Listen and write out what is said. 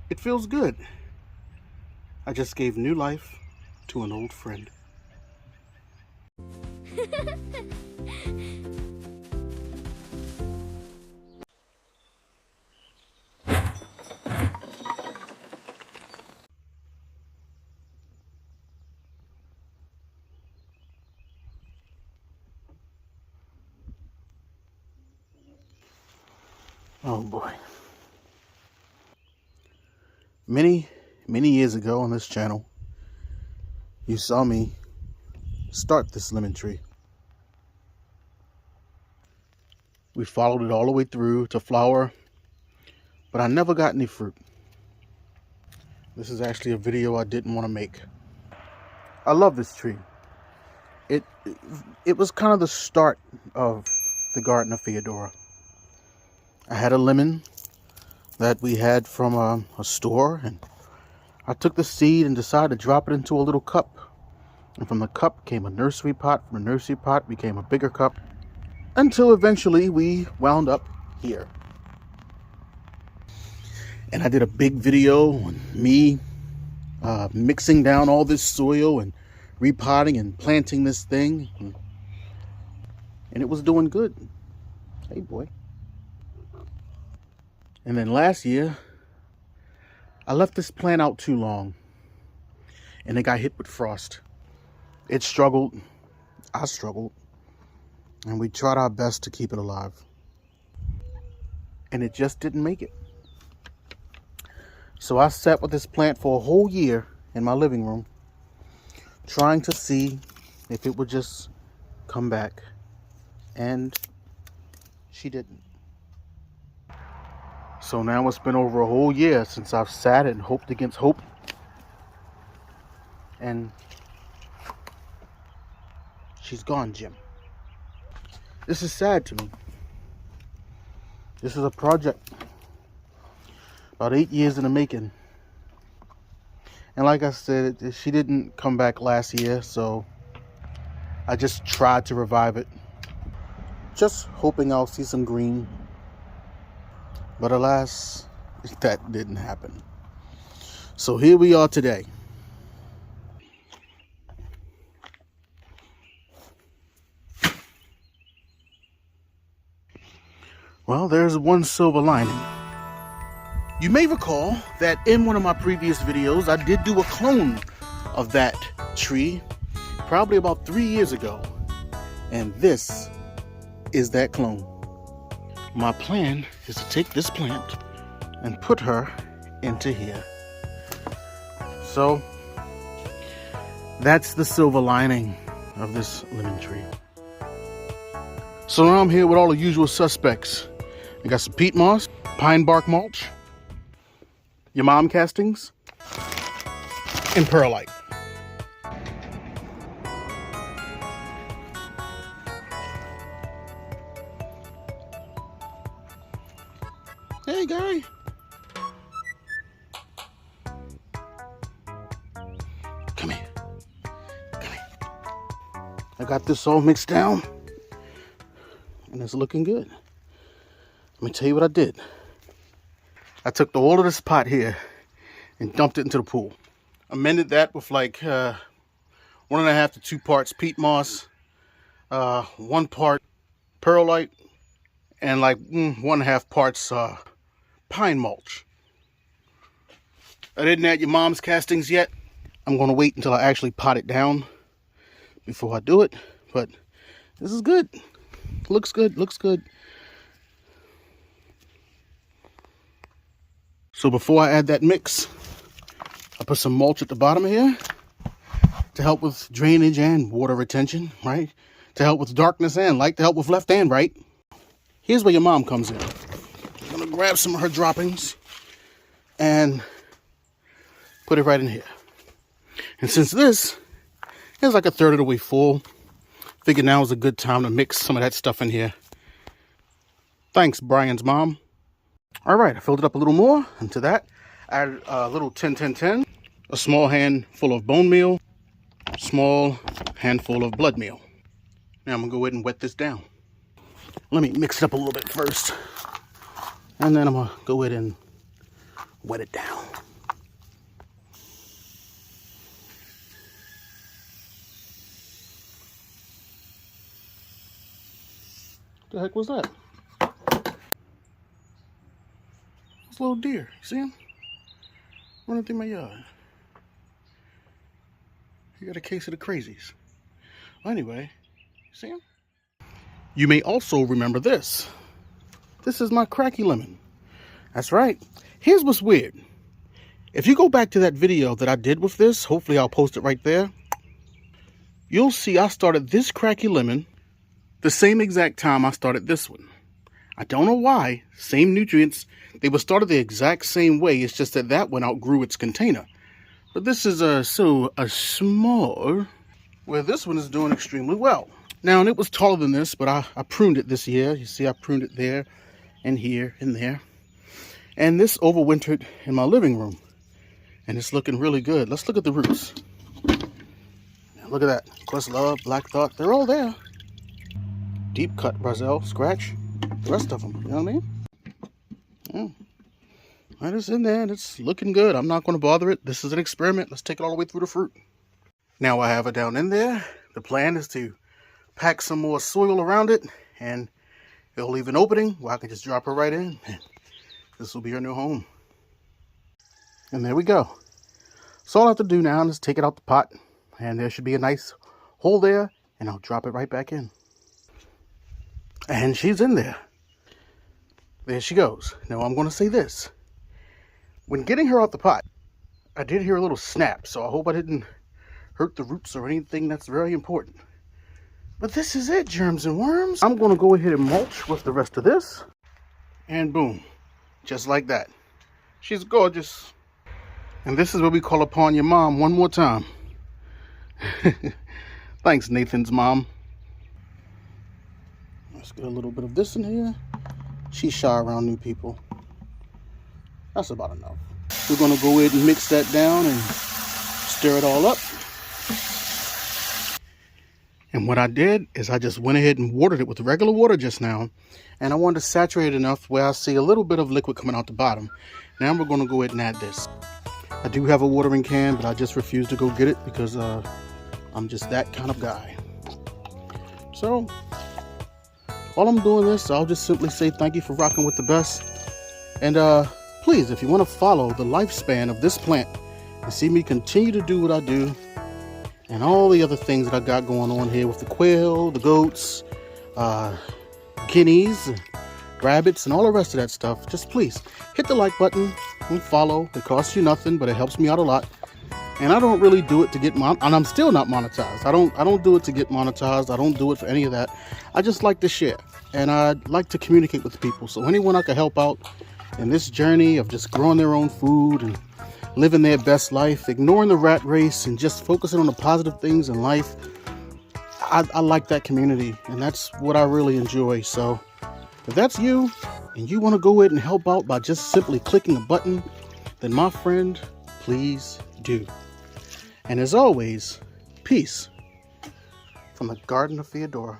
It feels good. I just gave new life to an old friend. Oh boy. Many years ago on this channel, you saw me start this lemon tree. We followed it all the way through to flower, but I never got any fruit. This is actually a video I didn't want to make. I love this tree. It was kind of the start of the Garden of Theodora. I had a lemon that we had from a store, and I took the seed and decided to drop it into a little cup. And from the cup came a nursery pot. From the nursery pot became a bigger cup, until eventually we wound up here. And I did a big video on me mixing down all this soil and repotting and planting this thing. And it was doing good. Hey, boy. And then last year, I left this plant out too long, and it got hit with frost. It struggled, I struggled, and we tried our best to keep it alive. And it just didn't make it. So I sat with this plant for a whole year in my living room, trying to see if it would just come back. And she didn't. So now it's been over a whole year since I've sat and hoped against hope. And she's gone, Jim. This is sad to me. This is a project about 8 years in the making. And like I said, she didn't come back last year, so I just tried to revive it. Just hoping I'll see some green. But alas, that didn't happen. So here we are today. Well, there's one silver lining. You may recall that in one of my previous videos, I did do a clone of that tree probably about 3 years ago. And this is that clone. My plan is to take this plant and put her into here. So that's the silver lining of this lemon tree. So now I'm here with all the usual suspects. I got some peat moss, pine bark mulch, your mom castings, and perlite. Hey, guy. Come here. Come here. I got this all mixed down, and it's looking good. Let me tell you what I did. I took all of this pot here and dumped it into the pool. Amended that with like 1.5 to 2 parts peat moss, 1 part perlite, and like 1.5 parts pine mulch. I didn't add your mom's castings yet. I'm going to wait until I actually pot it down before I do it. But this is good. Looks good. Looks good. So before I add that mix, I put some mulch at the bottom here to help with drainage and water retention, right? To help with darkness and light, to help with left and right. Here's where your mom comes in. I'm gonna grab some of her droppings and put it right in here. And since this is like 1/3 of the way full, figured now is a good time to mix some of that stuff in here. Thanks, Brian's mom. All right, I filled it up a little more. And to that, I added a little 10-10-10, a small handful of bone meal, a small handful of blood meal. Now I'm gonna go ahead and wet this down. Let me mix it up a little bit first, and then I'm gonna go ahead and wet it down. The heck was that? This little deer. See him? Running through my yard. He got a case of the crazies. Well, anyway, see him? You may also remember this. This is my cracky lemon. That's right. Here's what's weird. If you go back to that video that I did with this, hopefully I'll post it right there. You'll see I started this cracky lemon the same exact time I started this one. I don't know why. Same nutrients. They were started the exact same way. It's just that that one outgrew its container. But this is a small, where this one is doing extremely well. Now, and it was taller than this, but I pruned it this year. You see, I pruned it there and here and there. And this overwintered in my living room. And it's looking really good. Let's look at the roots. Now, look at that. Questlove, Black Thought, they're all there. Deep cut Brazil, scratch, the rest of them, you know what I mean? Yeah. Right, it's in there and it's looking good. I'm not going to bother it. This is an experiment. Let's take it all the way through the fruit. Now I have it down in there. The plan is to pack some more soil around it and it'll leave an opening where I can just drop her right in. This will be her new home. And there we go. So all I have to do now is take it out the pot and there should be a nice hole there and I'll drop it right back in. And she's in there. There she goes. Now I'm going to say this. When getting her out the pot, I did hear a little snap, so I hope I didn't hurt the roots or anything. That's very important. But this is it, germs and worms. I'm going to go ahead and mulch with the rest of this. And boom. Just like that. She's gorgeous. And this is what we call upon your mom one more time. Thanks, Nathan's mom. Let's get a little bit of this in here. She's shy around new people. That's about enough. We're going to go ahead and mix that down and stir it all up. And what I did is I just went ahead and watered it with regular water just now. And I wanted to saturate it enough where I see a little bit of liquid coming out the bottom. Now we're going to go ahead and add this. I do have a watering can, but I just refuse to go get it because I'm just that kind of guy. So while I'm doing this, I'll just simply say thank you for rocking with the best. And please, if you want to follow the lifespan of this plant and see me continue to do what I do and all the other things that I got going on here with the quail, the goats, guineas, rabbits, and all the rest of that stuff, just please hit the like button and follow. It costs you nothing, but it helps me out a lot. And I don't really do it to get and I'm still not monetized. I don't do it to get monetized. I don't do it for any of that. I just like to share and I like to communicate with people. So anyone I can help out in this journey of just growing their own food and living their best life, ignoring the rat race and just focusing on the positive things in life, I like that community and that's what I really enjoy. So if that's you and you want to go ahead and help out by just simply clicking a button, then my friend, please do. And as always, peace from the Garden of Theodora.